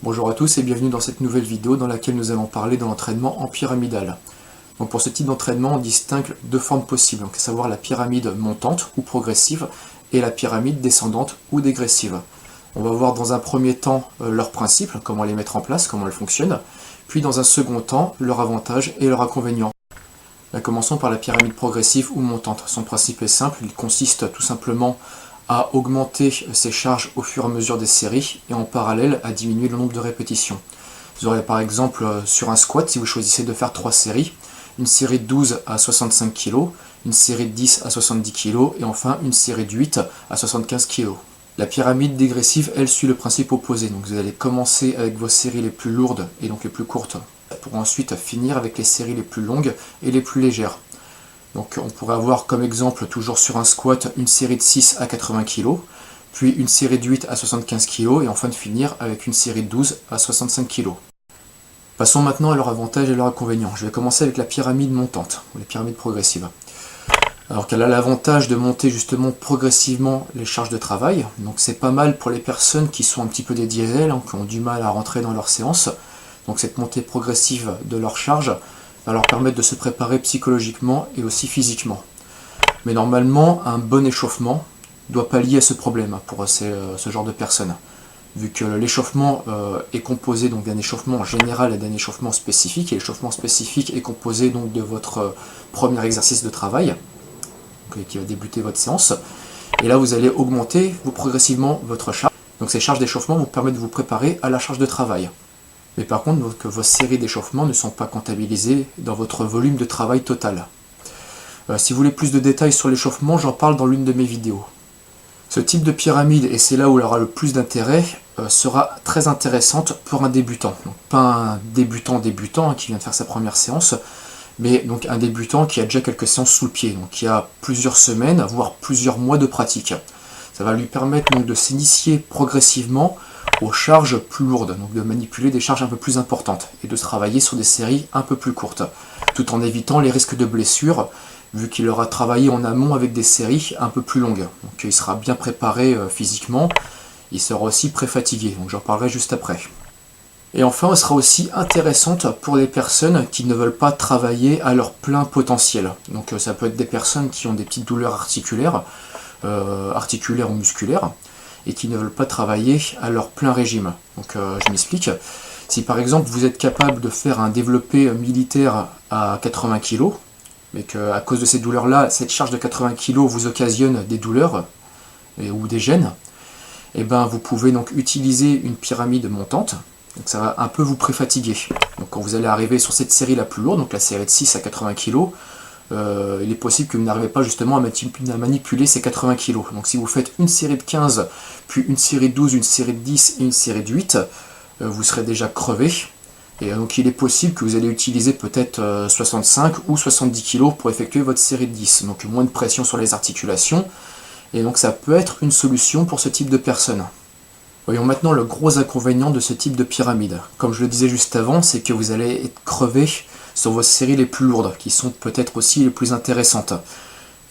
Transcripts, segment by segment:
Bonjour à tous et bienvenue dans cette nouvelle vidéo dans laquelle nous allons parler de l'entraînement en pyramidal. Donc pour ce type d'entraînement, on distingue deux formes possibles, donc à savoir la pyramide montante ou progressive et la pyramide descendante ou dégressive. On va voir dans un premier temps leurs principes, comment les mettre en place, comment elles fonctionnent, puis dans un second temps leurs avantages et leurs inconvénients. Commençons par la pyramide progressive ou montante. Son principe est simple, il consiste tout simplement à augmenter ses charges au fur et à mesure des séries et en parallèle à diminuer le nombre de répétitions. Vous aurez par exemple sur un squat, si vous choisissez de faire 3 séries, une série de 12 à 65 kg, une série de 10 à 70 kg et enfin une série de 8 à 75 kg. La pyramide dégressive, elle, suit le principe opposé. Donc vous allez commencer avec vos séries les plus lourdes et donc les plus courtes pour ensuite finir avec les séries les plus longues et les plus légères. Donc on pourrait avoir comme exemple, toujours sur un squat, une série de 6 à 80 kg, puis une série de 8 à 75 kg, et enfin de finir avec une série de 12 à 65 kg. Passons maintenant à leurs avantages et leurs inconvénients. Je vais commencer avec la pyramide montante, ou la pyramide progressive. Alors qu'elle a l'avantage de monter justement progressivement les charges de travail, donc c'est pas mal pour les personnes qui sont un petit peu des diesels, qui ont du mal à rentrer dans leur séance. Donc cette montée progressive de leurs charges va leur permettre de se préparer psychologiquement et aussi physiquement. Mais normalement, un bon échauffement doit pallier à ce problème pour ce genre de personnes. Vu que l'échauffement est composé donc d'un échauffement général et d'un échauffement spécifique, et l'échauffement spécifique est composé donc de votre premier exercice de travail, qui va débuter votre séance, et là vous allez augmenter progressivement votre charge. Donc ces charges d'échauffement vous permettent de vous préparer à la charge de travail. Mais par contre, vos séries d'échauffement ne sont pas comptabilisées dans votre volume de travail total. Si vous voulez plus de détails sur l'échauffement, j'en parle dans l'une de mes vidéos. Ce type de pyramide, et c'est là où elle aura le plus d'intérêt, sera très intéressante pour un débutant. Donc, pas un débutant qui vient de faire sa première séance, mais donc un débutant qui a déjà quelques séances sous le pied, donc qui a plusieurs semaines, voire plusieurs mois de pratique. Ça va lui permettre donc de s'initier progressivement aux charges plus lourdes, donc de manipuler des charges un peu plus importantes et de travailler sur des séries un peu plus courtes, tout en évitant les risques de blessures, vu qu'il aura travaillé en amont avec des séries un peu plus longues. Donc il sera bien préparé physiquement, il sera aussi pré-fatigué, donc j'en parlerai juste après. Et enfin, elle sera aussi intéressante pour les personnes qui ne veulent pas travailler à leur plein potentiel. Donc ça peut être des personnes qui ont des petites douleurs articulaires ou musculaires, et qui ne veulent pas travailler à leur plein régime. Donc je m'explique. Si par exemple vous êtes capable de faire un développé militaire à 80 kg, mais qu'à cause de ces douleurs-là, cette charge de 80 kg vous occasionne des douleurs ou des gênes, et ben vous pouvez donc utiliser une pyramide montante. Donc ça va un peu vous préfatiguer. Donc quand vous allez arriver sur cette série la plus lourde, donc la série de 6 à 80 kg, il est possible que vous n'arrivez pas justement à manipuler ces 80 kg. Donc si vous faites une série de 15, puis une série de 12, une série de 10 et une série de 8, vous serez déjà crevé. Et donc il est possible que vous allez utiliser peut-être 65 ou 70 kg pour effectuer votre série de 10. Donc moins de pression sur les articulations. Et donc ça peut être une solution pour ce type de personnes. Voyons maintenant le gros inconvénient de ce type de pyramide. Comme je le disais juste avant, c'est que vous allez être crevé sur vos séries les plus lourdes, qui sont peut-être aussi les plus intéressantes.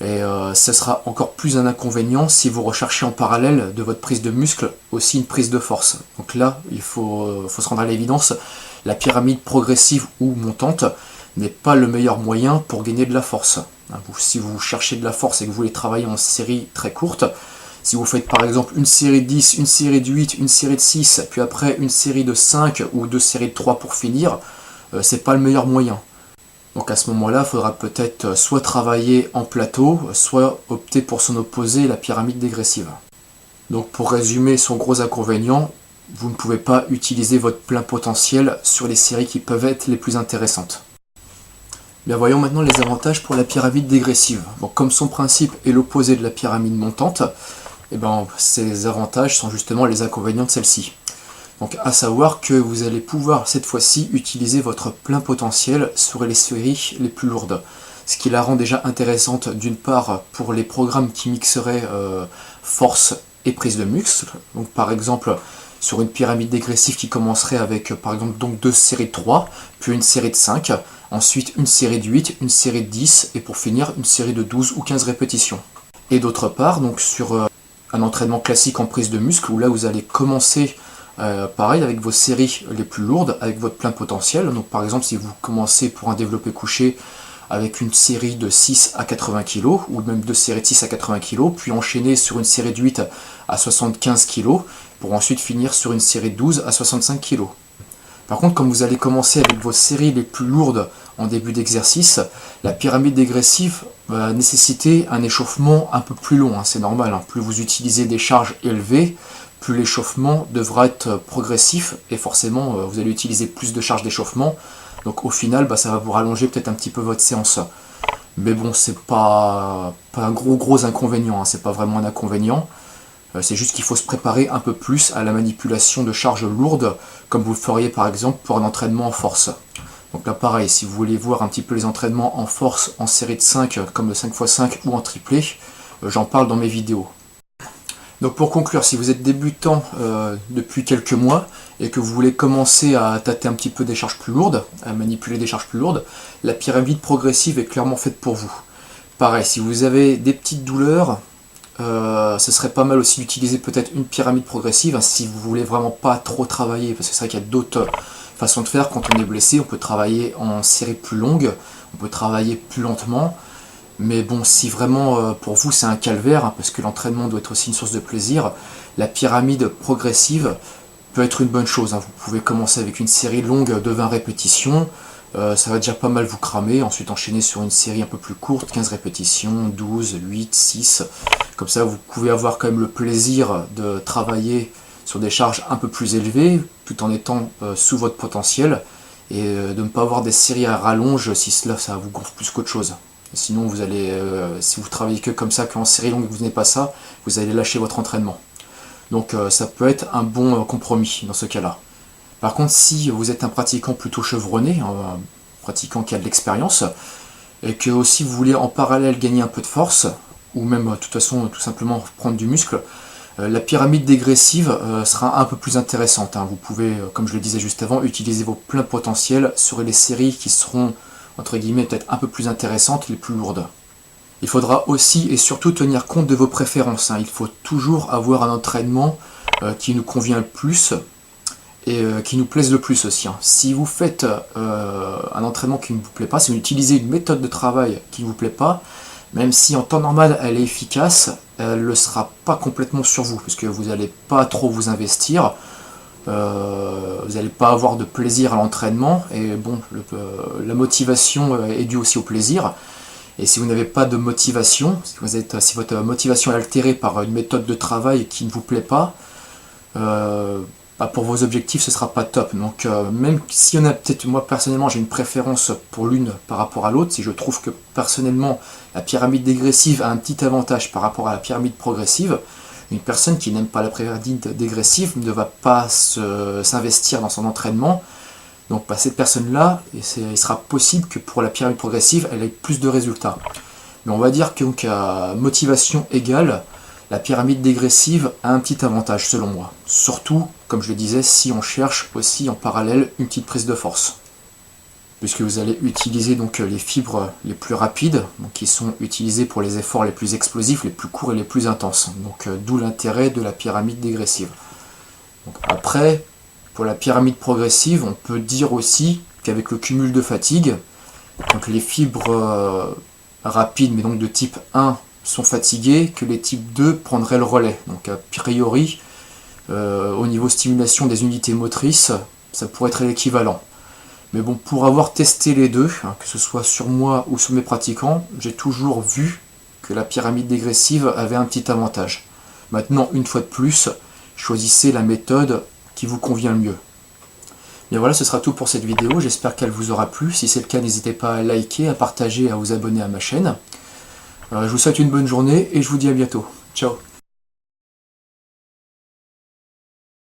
Et ce sera encore plus un inconvénient si vous recherchez en parallèle de votre prise de muscle aussi une prise de force. Donc là, il faut se rendre à l'évidence, la pyramide progressive ou montante n'est pas le meilleur moyen pour gagner de la force. Si vous cherchez de la force et que vous voulez travailler en série très courte, si vous faites par exemple une série de 10, une série de 8, une série de 6, puis après une série de 5 ou 2 séries de 3 pour finir, c'est pas le meilleur moyen. Donc à ce moment-là, il faudra peut-être soit travailler en plateau, soit opter pour son opposé, la pyramide dégressive. Donc pour résumer son gros inconvénient, vous ne pouvez pas utiliser votre plein potentiel sur les séries qui peuvent être les plus intéressantes. Bien, voyons maintenant les avantages pour la pyramide dégressive. Bon, comme son principe est l'opposé de la pyramide montante, ces avantages sont justement les inconvénients de celle-ci. Donc à savoir que vous allez pouvoir cette fois-ci utiliser votre plein potentiel sur les séries les plus lourdes. Ce qui la rend déjà intéressante d'une part pour les programmes qui mixeraient force et prise de muscle. Donc par exemple sur une pyramide dégressive qui commencerait avec par exemple donc 2 séries de 3, puis une série de 5, ensuite une série de 8, une série de 10 et pour finir une série de 12 ou 15 répétitions. Et d'autre part donc sur un entraînement classique en prise de muscle où là vous allez commencer Pareil avec vos séries les plus lourdes, avec votre plein potentiel. Donc par exemple, si vous commencez pour un développé couché avec une série de 6 à 80 kg, ou même deux séries de 6 à 80 kg, puis enchaîner sur une série de 8 à 75 kg, pour ensuite finir sur une série de 12 à 65 kg. Par contre, comme vous allez commencer avec vos séries les plus lourdes en début d'exercice, la pyramide dégressive va nécessiter un échauffement un peu plus long, c'est normal. Plus vous utilisez des charges élevées, plus l'échauffement devra être progressif, et forcément vous allez utiliser plus de charges d'échauffement. Donc au final, ça va vous rallonger peut-être un petit peu votre séance. Mais bon, c'est pas un gros inconvénient, c'est pas vraiment un inconvénient. C'est juste qu'il faut se préparer un peu plus à la manipulation de charges lourdes, comme vous le feriez par exemple pour un entraînement en force. Donc là pareil, si vous voulez voir un petit peu les entraînements en force en série de 5, comme le 5x5 ou en triplé, j'en parle dans mes vidéos. Donc pour conclure, si vous êtes débutant depuis quelques mois et que vous voulez commencer à tâter un petit peu des charges plus lourdes, à manipuler des charges plus lourdes, la pyramide progressive est clairement faite pour vous. Pareil, si vous avez des petites douleurs, ce serait pas mal aussi d'utiliser peut-être une pyramide progressive si vous voulez vraiment pas trop travailler, parce que c'est vrai qu'il y a d'autres façons de faire. Quand on est blessé, on peut travailler en série plus longue, on peut travailler plus lentement. Mais bon, si vraiment pour vous c'est un calvaire, parce que l'entraînement doit être aussi une source de plaisir, la pyramide progressive peut être une bonne chose. Vous pouvez commencer avec une série longue de 20 répétitions, ça va déjà pas mal vous cramer, ensuite enchaîner sur une série un peu plus courte, 15 répétitions, 12, 8, 6. Comme ça vous pouvez avoir quand même le plaisir de travailler sur des charges un peu plus élevées, tout en étant sous votre potentiel, et de ne pas avoir des séries à rallonge si cela ça vous gonfle plus qu'autre chose. Sinon, vous allez, si vous travaillez que comme ça, qu'en série longue et que vous n'avez pas ça, vous allez lâcher votre entraînement. Donc ça peut être un bon compromis dans ce cas-là. Par contre, si vous êtes un pratiquant plutôt chevronné, un pratiquant qui a de l'expérience, et que aussi vous voulez en parallèle gagner un peu de force, ou même de toute façon tout simplement prendre du muscle, la pyramide dégressive sera un peu plus intéressante. Vous pouvez, comme je le disais juste avant, utiliser vos pleins potentiels sur les séries qui seront entre guillemets peut-être un peu plus intéressantes, les plus lourdes. Il faudra aussi et surtout tenir compte de vos préférences. Il faut toujours avoir un entraînement qui nous convient le plus et qui nous plaise le plus aussi. Si vous faites un entraînement qui ne vous plaît pas, si vous utilisez une méthode de travail qui ne vous plaît pas, même si en temps normal elle est efficace, elle ne le sera pas complètement sur vous, puisque vous n'allez pas trop vous investir. Vous n'allez pas avoir de plaisir à l'entraînement, et bon, la motivation est due aussi au plaisir. Et si vous n'avez pas de motivation, si votre motivation est altérée par une méthode de travail qui ne vous plaît pas, pour vos objectifs ce sera pas top. Donc même si on a peut-être, moi personnellement j'ai une préférence pour l'une par rapport à l'autre, si je trouve que personnellement la pyramide dégressive a un petit avantage par rapport à la pyramide progressive, une personne qui n'aime pas la pyramide dégressive ne va pas s'investir dans son entraînement. Donc cette personne-là, il sera possible que pour la pyramide progressive, elle ait plus de résultats. Mais on va dire qu'à motivation égale, la pyramide dégressive a un petit avantage selon moi. Surtout, comme je le disais, si on cherche aussi en parallèle une petite prise de force. Puisque vous allez utiliser donc les fibres les plus rapides, donc qui sont utilisées pour les efforts les plus explosifs, les plus courts et les plus intenses. Donc d'où l'intérêt de la pyramide dégressive. Donc, après, pour la pyramide progressive, on peut dire aussi qu'avec le cumul de fatigue, donc les fibres rapides, mais donc de type 1, sont fatiguées, que les types 2 prendraient le relais. Donc a priori, au niveau stimulation des unités motrices, ça pourrait être l'équivalent. Mais bon, pour avoir testé les deux, que ce soit sur moi ou sur mes pratiquants, j'ai toujours vu que la pyramide dégressive avait un petit avantage. Maintenant, une fois de plus, choisissez la méthode qui vous convient le mieux. Bien voilà, ce sera tout pour cette vidéo, j'espère qu'elle vous aura plu. Si c'est le cas, n'hésitez pas à liker, à partager, à vous abonner à ma chaîne. Je vous souhaite une bonne journée et je vous dis à bientôt. Ciao.